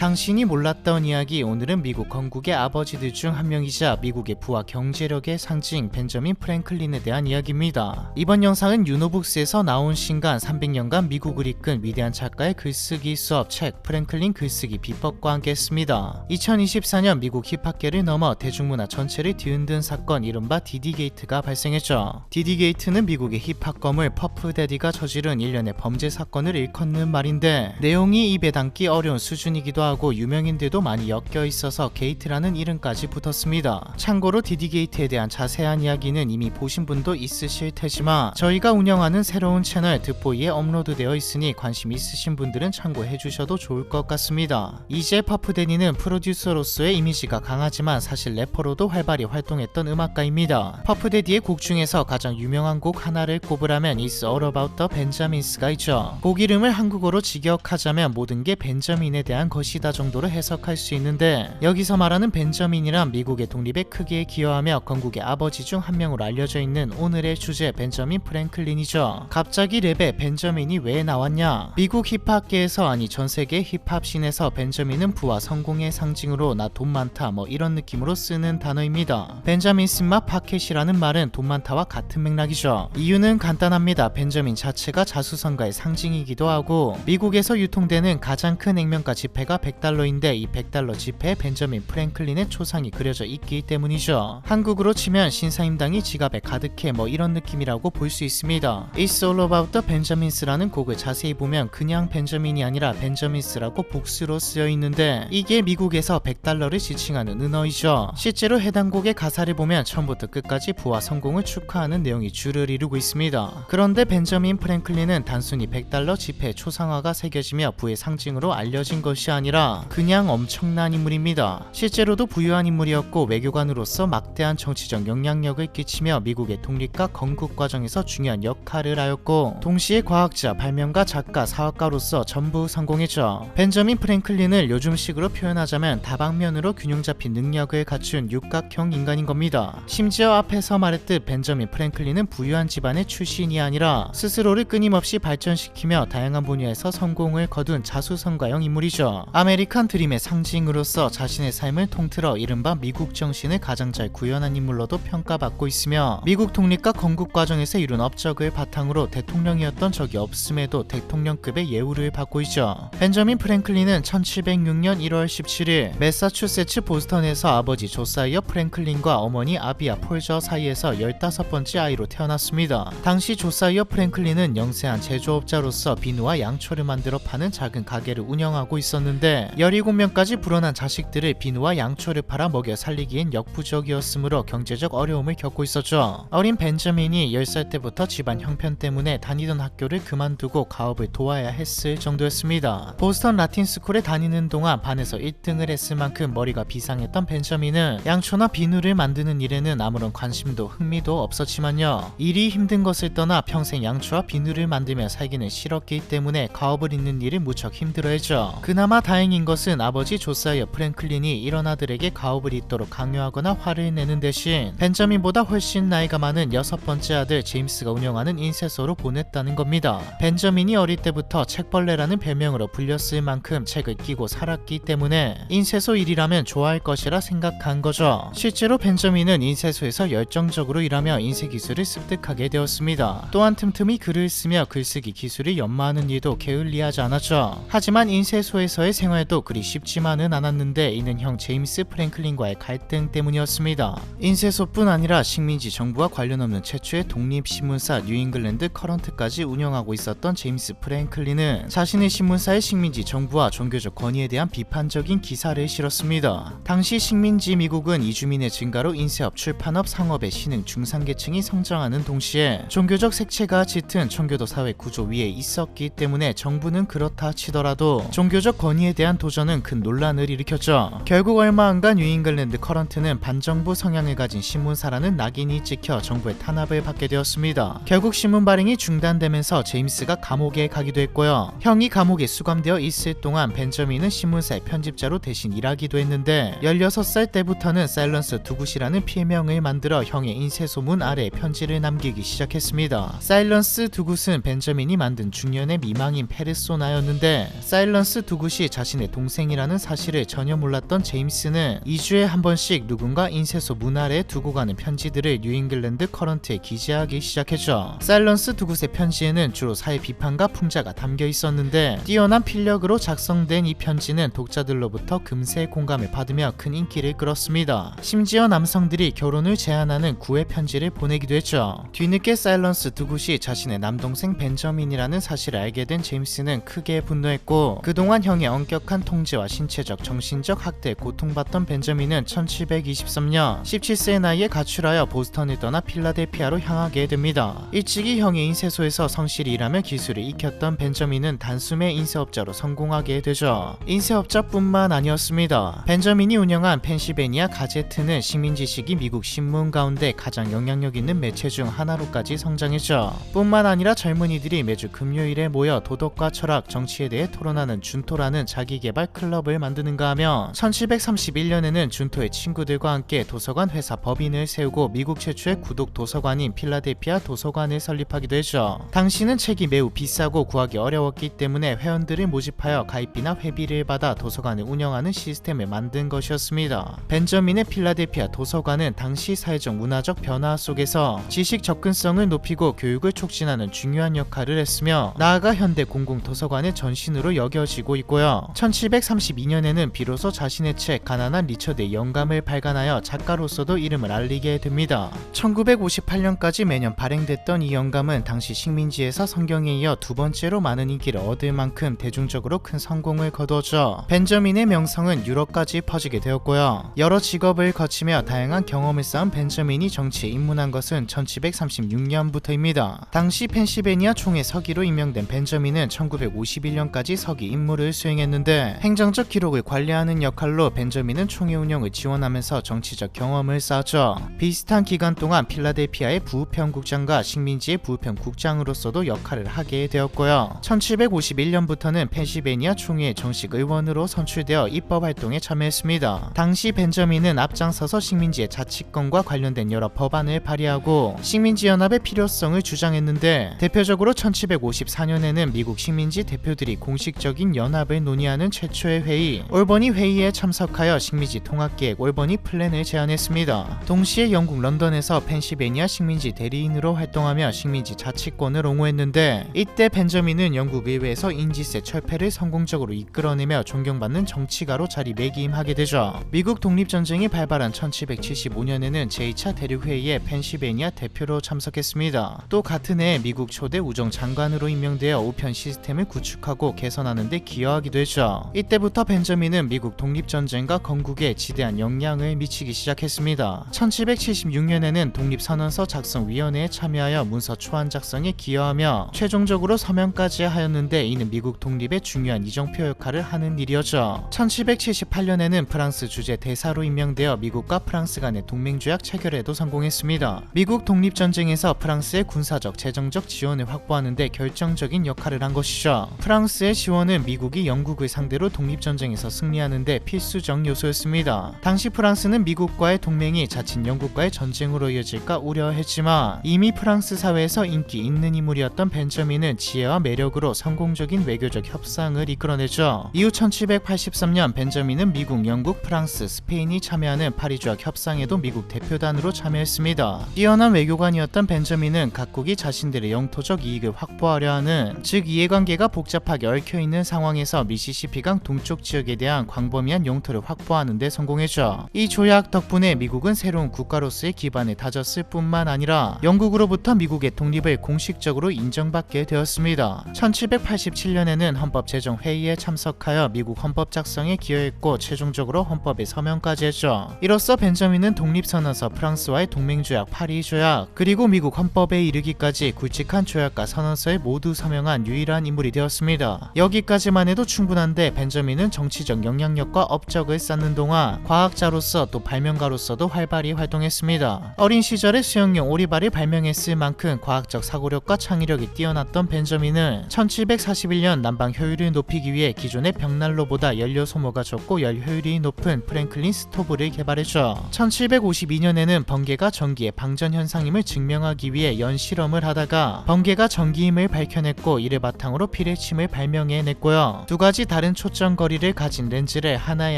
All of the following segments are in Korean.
당신이 몰랐던 이야기. 오늘은 미국 건국의 아버지들 중 한 명이자 미국의 부와 경제력의 상징 벤저민 프랭클린에 대한 이야기입니다. 이번 영상은 유노북스에서 나온 신간 300년간 미국을 이끈 위대한 작가의 글쓰기 수업 책 프랭클린 글쓰기 비법과 함께 했습니다. 2024년 미국 힙합계를 넘어 대중문화 전체를 뒤흔든 사건, 이른바 디디게이트가 발생했죠. 디디게이트는 미국의 힙합 거물 퍼프데디가 저지른 일련의 범죄 사건을 일컫는 말인데, 내용이 입에 담기 어려운 수준이기도 하고 유명인들도 많이 엮여 있어서 게이트라는 이름까지 붙었습니다. 참고로 디디게이트에 대한 자세한 이야기는 이미 보신 분도 있으실 테지만 저희가 운영하는 새로운 채널 드보이에 업로드되어 있으니 관심 있으신 분들은 참고해 주셔도 좋을 것 같습니다. 이제 퍼프데디는 프로듀서로서의 이미지가 강하지만 사실 래퍼로도 활발히 활동했던 음악가입니다. 퍼프데디의 곡 중에서 가장 유명한 곡 하나를 꼽으라면 It's All About the Benjamins가 있죠. 곡 이름을 한국어로 직역하자면 모든 게 벤저민에 대한 것이다 정도로 해석할 수 있는데, 여기서 말하는 벤저민이란 미국의 독립에 크게 기여하며 건국의 아버지 중 한 명으로 알려져 있는 오늘의 주제 벤저민 프랭클린이죠. 갑자기 랩에 벤저민이 왜 나왔냐? 미국 힙합계에서, 아니 전세계 힙합씬에서 벤저민은 부와 성공의 상징으로 나 돈 많다 뭐 이런 느낌으로 쓰는 단어입니다. 벤자민 스맛 파켓이라는 말은 돈 많다와 같은 맥락이죠. 이유는 간단합니다. 벤저민 자체가 자수성가의 상징이기도 하고 미국에서 유통되는 가장 큰 액면가 지폐가 $100인데 이 $100 지폐에 벤저민 프랭클린의 초상이 그려져 있기 때문이죠. 한국으로 치면 신사임당이 지갑에 가득해 뭐 이런 느낌이라고 볼 수 있습니다. It's All About the Benjamins라는 곡을 자세히 보면 그냥 벤저민이 아니라 벤저민스라고 복수로 쓰여 있는데, 이게 미국에서 $100를 지칭하는 은어이죠. 실제로 해당 곡의 가사를 보면 처음부터 끝까지 부와 성공을 축하하는 내용이 줄을 이루고 있습니다. 그런데 벤저민 프랭클린은 단순히 $100 지폐 초상화가 새겨지며 부의 상징으로 알려진 것이 아니라 그냥 엄청난 인물입니다. 실제로도 부유한 인물이었고 외교관으로서 막대한 정치적 영향력을 끼치며 미국의 독립과 건국 과정에서 중요한 역할을 하였고, 동시에 과학자, 발명가, 작가, 사업가로서 전부 성공했죠. 벤저민 프랭클린을 요즘식으로 표현하자면 다방면으로 균형 잡힌 능력을 갖춘 육각형 인간인 겁니다. 심지어 앞에서 말했듯 벤저민 프랭클린은 부유한 집안의 출신이 아니라 스스로를 끊임없이 발전시키며 다양한 분야에서 성공을 거둔 자수성가형 인물이죠. 아메리칸 드림의 상징으로서 자신의 삶을 통틀어 이른바 미국 정신을 가장 잘 구현한 인물로도 평가받고 있으며, 미국 독립과 건국 과정에서 이룬 업적을 바탕으로 대통령이었던 적이 없음에도 대통령급의 예우를 받고 있죠. 벤저민 프랭클린은 1706년 1월 17일 매사추세츠 보스턴에서 아버지 조사이어 프랭클린과 어머니 아비아 폴저 사이에서 15번째 아이로 태어났습니다. 당시 조사이어 프랭클린은 영세한 제조업자로서 비누와 양초를 만들어 파는 작은 가게를 운영하고 있었는데, 17명까지 불어난 자식들을 비누와 양초를 팔아 먹여 살리기엔 역부족이었으므로 경제적 어려움을 겪고 있었죠. 어린 벤저민이 10살 때부터 집안 형편 때문에 다니던 학교를 그만두고 가업을 도와야 했을 정도였습니다. 보스턴 라틴스쿨에 다니는 동안 반에서 1등을 했을 만큼 머리가 비상했던 벤저민은 양초나 비누를 만드는 일에는 아무런 관심도 흥미도 없었지만요, 일이 힘든 것을 떠나 평생 양초와 비누를 만들며 살기는 싫었기 때문에 가업을 잇는 일을 무척 힘들어했죠. 그나마 다행인 것은 아버지 조사이어 프랭클린이 이런 아들에게 가업을 잇도록 강요하거나 화를 내는 대신 벤저민보다 훨씬 나이가 많은 6번째 아들 제임스가 운영하는 인쇄소로 보냈다는 겁니다. 벤저민이 어릴 때부터 책벌레라는 별명으로 불렸을 만큼 책을 끼고 살았기 때문에 인쇄소 일이라면 좋아할 것이라 생각한 거죠. 실제로 벤저민은 인쇄소에서 열정적으로 일하며 인쇄 기술을 습득하게 되었습니다. 또한 틈틈이 글을 쓰며 글쓰기 기술을 연마하는 일도 게을리하지 않았죠. 하지만 인쇄소에서의 생활도 그리 쉽지만은 않았는데, 이는 형 제임스 프랭클린과의 갈등 때문이었습니다. 인쇄소뿐 아니라 식민지 정부와 관련 없는 최초의 독립신문사 뉴잉글랜드 커런트까지 운영하고 있었던 제임스 프랭클린은 자신의 신문사의 식민지 정부와 종교적 권위에 대한 비판적인 기사를 실었습니다. 당시 식민지 미국은 이주민의 증가로 인쇄업, 출판업, 상업의 신흥 중산계층이 성장하는 동시에 종교적 색채가 짙은 청교도 사회 구조 위에 있었기 때문에 정부는 그렇다 치더라도 종교적 권위에 대한 도전은 큰 논란을 일으켰죠. 결국 얼마 안간 뉴잉글랜드 커런트는 반정부 성향을 가진 신문사라는 낙인이 찍혀 정부의 탄압을 받게 되었습니다. 결국 신문 발행이 중단되면서 제임스가 감옥에 가기도 했고요. 형이 감옥에 수감되어 있을 동안 벤저민은 신문사의 편집자로 대신 일하기도 했는데, 16살 때부터는 사일런스 두굿이라는 필명을 만들어 형의 인쇄소문 아래에 편지를 남기기 시작했습니다. 사일런스 두굿은 벤저민이 만든 중년의 미망인 페르소나였는데, 사일런스 두굿이 자신 자신의 동생이라는 사실을 전혀 몰랐던 제임스는 2주에 한 번씩 누군가 인쇄소 문 아래에 두고 가는 편지들을 뉴잉글랜드 커런트에 기재하기 시작했죠. 사일런스 두 곳의 편지에는 주로 사회 비판과 풍자가 담겨 있었는데 뛰어난 필력으로 작성된 이 편지는 독자들로부터 금세 공감을 받으며 큰 인기를 끌었습니다. 심지어 남성들이 결혼을 제안하는 구애 편지를 보내기도 했죠. 뒤늦게 사일런스 두 곳이 자신의 남동생 벤저민이라는 사실을 알게 된 제임스는 크게 분노했고 그동안 형의 엄격한 통제와 신체적 정신적 학대에 고통받던 벤저민은 1723년 17세의 나이에 가출하여 보스턴을 떠나 필라델피아로 향하게 됩니다. 일찍이 형의 인쇄소에서 성실히 일하며 기술을 익혔던 벤저민은 단숨에 인쇄업자로 성공하게 되죠. 인쇄업자뿐만 아니었습니다. 벤저민이 운영한 펜실베니아 가제트는 식민지시기 미국 신문 가운데 가장 영향력 있는 매체 중 하나로까지 성장했죠. 뿐만 아니라 젊은이들이 매주 금요일에 모여 도덕과 철학, 정치에 대해 토론하는 준토라는 자기개발 클럽을 만드는가 하며 1731년에는 준토의 친구들과 함께 도서관 회사 법인을 세우고 미국 최초의 구독 도서관인 필라델피아 도서관을 설립하기도 했죠. 당시는 책이 매우 비싸고 구하기 어려웠기 때문에 회원들을 모집하여 가입비나 회비를 받아 도서관을 운영하는 시스템을 만든 것이었습니다. 벤저민의 필라델피아 도서관은 당시 사회적 문화적 변화 속에서 지식 접근성을 높이고 교육을 촉진하는 중요한 역할을 했으며 나아가 현대 공공도서관의 전신으로 여겨지고 있고요. 1732년에는 비로소 자신의 책 가난한 리처드의 영감을 발간하여 작가로서도 이름을 알리게 됩니다. 1958년까지 매년 발행됐던 이 영감은 당시 식민지에서 성경에 이어 두 번째로 많은 인기를 얻을 만큼 대중적으로 큰 성공을 거두었죠. 벤저민의 명성은 유럽까지 퍼지게 되었고요. 여러 직업을 거치며 다양한 경험을 쌓은 벤저민이 정치에 입문한 것은 1736년부터입니다. 당시 펜실베니아 총회 서기로 임명된 벤저민은 1951년까지 서기 임무를 수행했는데 행정적 기록을 관리하는 역할로 벤저민은 총회 운영을 지원하면서 정치적 경험을 쌓았죠. 비슷한 기간 동안 필라델피아의 부우편국장과 식민지의 부우편국장으로서도 역할을 하게 되었고요. 1751년부터는 펜실베니아 총회의 정식 의원으로 선출되어 입법 활동에 참여했습니다. 당시 벤저민은 앞장서서 식민지의 자치권과 관련된 여러 법안을 발의하고 식민지 연합의 필요성을 주장했는데 대표적으로 1754년에는 미국 식민지 대표들이 공식적인 연합을 논의하는 최초의 회의 올버니 회의에 참석하여 식민지 통합계획 올버니 플랜을 제안했습니다. 동시에 영국 런던에서 펜실베니아 식민지 대리인으로 활동하며 식민지 자치권을 옹호했는데 이때 벤저민은 영국 의회에서 인지세 철폐를 성공적으로 이끌어내며 존경받는 정치가로 자리매김하게 되죠. 미국 독립전쟁이 발발한 1775년에는 제2차 대륙회의에 펜실베니아 대표로 참석했습니다. 또 같은 해에 미국 초대 우정장관으로 임명되어 우편 시스템을 구축하고 개선하는 데 기여하기도 했죠. 이때부터 벤저민은 미국 독립전쟁과 건국에 지대한 영향을 미치기 시작했습니다. 1776년에는 독립선언서 작성위원회에 참여하여 문서 초안 작성에 기여하며 최종적으로 서명까지 하였는데 이는 미국 독립의 중요한 이정표 역할을 하는 일이었죠. 1778년에는 프랑스 주재 대사로 임명되어 미국과 프랑스 간의 동맹조약 체결에도 성공했습니다. 미국 독립전쟁에서 프랑스의 군사적, 재정적 지원을 확보하는 데 결정적인 역할을 한 것이죠. 프랑스의 지원은 미국이 영국을 상대로 독립전쟁에서 승리하는 데 필수적 요소였습니다. 당시 프랑스는 미국과의 동맹이 자칫 영국과의 전쟁으로 이어질까 우려했지만 이미 프랑스 사회에서 인기 있는 인물이었던 벤저민은 지혜와 매력으로 성공적인 외교적 협상을 이끌어내죠. 이후 1783년 벤저민은 미국, 영국, 프랑스, 스페인이 참여하는 파리조약 협상에도 미국 대표단으로 참여했습니다. 뛰어난 외교관이었던 벤저민은 각국이 자신들의 영토적 이익을 확보하려 하는, 즉 이해관계가 복잡하게 얽혀있는 상황에서 미시시피강 동쪽 지역에 대한 광범위한 영토를 확보하는 데 성공했죠. 이 조약 덕분에 미국은 새로운 국가로서의 기반을 다졌을 뿐만 아니라 영국으로부터 미국의 독립을 공식적으로 인정받게 되었습니다. 1787년에는 헌법제정회의에 참석하여 미국 헌법 작성에 기여했고 최종적으로 헌법에 서명까지 했죠. 이로써 벤저민은 독립선언서, 프랑스와의 동맹조약, 파리조약, 그리고 미국 헌법에 이르기까지 굵직한 조약과 선언서에 모두 서명한 유일한 인물이 되었습니다. 여기까지만 해도 충분한데 벤저민은 정치적 영향력과 업적을 쌓는 동안 과학자로서 또 발명가로서도 활발히 활동했습니다. 어린 시절에 수영용 오리발을 발명했을 만큼 과학적 사고력과 창의력이 뛰어났던 벤저민은 1741년 난방 효율을 높이기 위해 기존의 벽난로보다 연료 소모가 적고 열 효율이 높은 프랭클린 스토브를 개발했죠. 1752년에는 번개가 전기의 방전 현상임을 증명하기 위해 연 실험을 하다가 번개가 전기임을 밝혀냈고 이를 바탕으로 피레침을 발명해냈고요. 두 가지 다른 다른 초점거리를 가진 렌즈를 하나의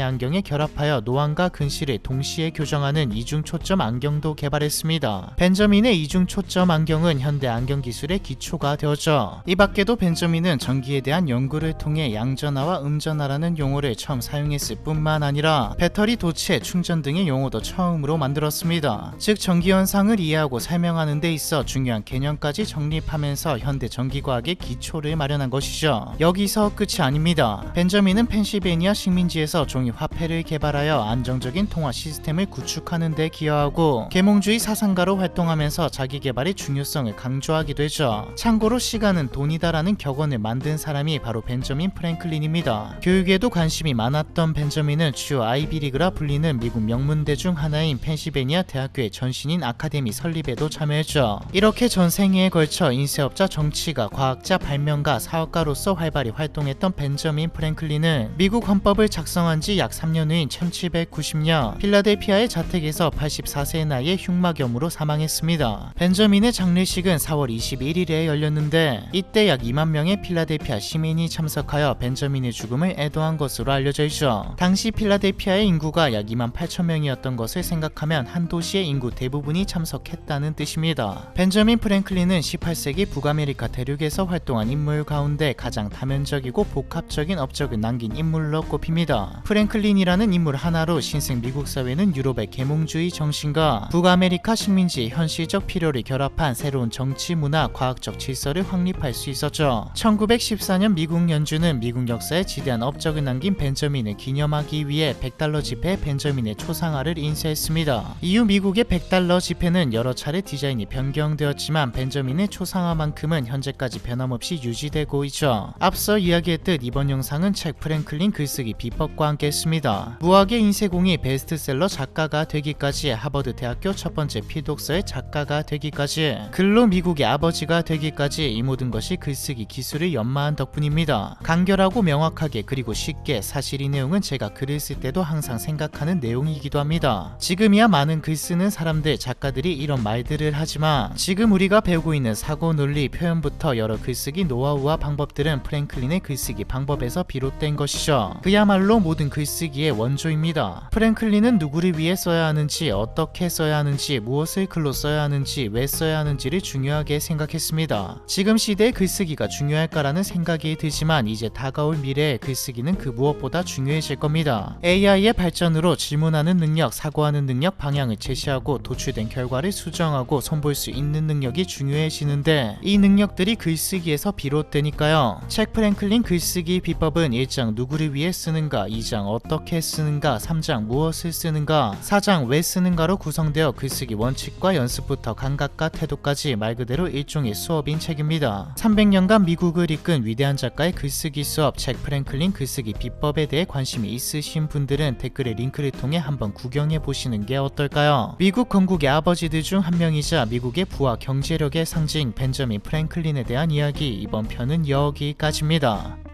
안경에 결합하여 노안과 근시를 동시에 교정하는 이중 초점 안경도 개발했습니다. 벤저민의 이중 초점 안경은 현대 안경 기술의 기초가 되었죠. 이 밖에도 벤저민은 전기에 대한 연구를 통해 양전하와 음전하라는 용어를 처음 사용했을 뿐만 아니라 배터리 도체, 충전 등의 용어도 처음으로 만들었습니다. 즉 전기 현상을 이해하고 설명하는 데 있어 중요한 개념까지 정립하면서 현대 전기과학의 기초를 마련한 것이죠. 여기서 끝이 아닙니다. 벤저민은 펜실베니아 식민지에서 종이 화폐를 개발하여 안정적인 통화 시스템을 구축하는 데 기여하고 계몽주의 사상가로 활동하면서 자기 개발의 중요성을 강조하기도 했죠. 참고로 시간은 돈이다라는 격언을 만든 사람이 바로 벤저민 프랭클린입니다. 교육에도 관심이 많았던 벤저민은 주요 아이비리그라 불리는 미국 명문대 중 하나인 펜실베니아 대학교의 전신인 아카데미 설립에도 참여했죠. 이렇게 전 생애에 걸쳐 인쇄업자, 정치가, 과학자, 발명가, 사업가로서 활발히 활동했던 벤저민 프랭클린은 미국 헌법을 작성한 지 약 3년 후인 1790년 필라델피아의 자택에서 84세의 나이에 흉막염으로 사망했습니다. 벤저민의 장례식은 4월 21일에 열렸는데 이때 약 2만 명의 필라델피아 시민이 참석하여 벤저민의 죽음을 애도한 것으로 알려져 있죠. 당시 필라델피아의 인구가 약 2만 8천 명이었던 것을 생각하면 한 도시의 인구 대부분이 참석했다는 뜻입니다. 벤저민 프랭클린은 18세기 북아메리카 대륙에서 활동한 인물 가운데 가장 다면적이고 복합적인 업적을 남긴 인물로 꼽힙니다. 프랭클린이라는 인물 하나로 신생 미국 사회는 유럽의 계몽주의 정신과 북아메리카 식민지의 현실적 필요를 결합한 새로운 정치, 문화, 과학적 질서를 확립할 수 있었죠. 1914년 미국 연준은 미국 역사에 지대한 업적을 남긴 벤저민을 기념하기 위해 $100 지폐에 벤저민의 초상화를 인쇄했습니다. 이후 미국의 $100 지폐는 여러 차례 디자인이 변경되었지만 벤저민의 초상화만큼은 현재까지 변함없이 유지되고 있죠. 앞서 이야기했듯 이번 영상은 책 프랭클린 글쓰기 비법과 함께 했습니다. 무학의 인쇄공이 베스트셀러 작가가 되기까지, 하버드 대학교 첫 번째 필독서의 작가가 되기까지, 글로 미국의 아버지가 되기까지 이 모든 것이 글쓰기 기술을 연마한 덕분입니다. 간결하고 명확하게 그리고 쉽게, 사실 이 내용은 제가 글을 쓸 때도 항상 생각하는 내용이기도 합니다. 지금이야 많은 글 쓰는 사람들, 작가들이 이런 말들을 하지만 지금 우리가 배우고 있는 사고, 논리, 표현부터 여러 글쓰기 노하우와 방법들은 프랭클린의 글쓰기 방법에서 비롯된 것이죠. 그야말로 모든 글쓰기의 원조입니다. 프랭클린은 누구를 위해 써야 하는지, 어떻게 써야 하는지, 무엇을 글로 써야 하는지, 왜 써야 하는지를 중요하게 생각했습니다. 지금 시대에 글쓰기가 중요할까라는 생각이 들지만 이제 다가올 미래에 글쓰기는 그 무엇보다 중요해질 겁니다. AI의 발전으로 질문하는 능력, 사고하는 능력, 방향을 제시하고 도출된 결과를 수정하고 손볼 수 있는 능력이 중요해지는데 이 능력들이 글쓰기에서 비롯되니까요. 책 프랭클린 글쓰기 비법은 1장 누구를 위해 쓰는가, 2장 어떻게 쓰는가, 3장 무엇을 쓰는가, 4장 왜 쓰는가로 구성되어 글쓰기 원칙과 연습부터 감각과 태도까지 말 그대로 일종의 수업인 책입니다. 300년간 미국을 이끈 위대한 작가의 글쓰기 수업 책 프랭클린 글쓰기 비법에 대해 관심이 있으신 분들은 댓글의 링크를 통해 한번 구경해 보시는 게 어떨까요? 미국 건국의 아버지들 중 한 명이자 미국의 부와 경제력의 상징 벤저민 프랭클린에 대한 이야기, 이번 편은 여기까지입니다.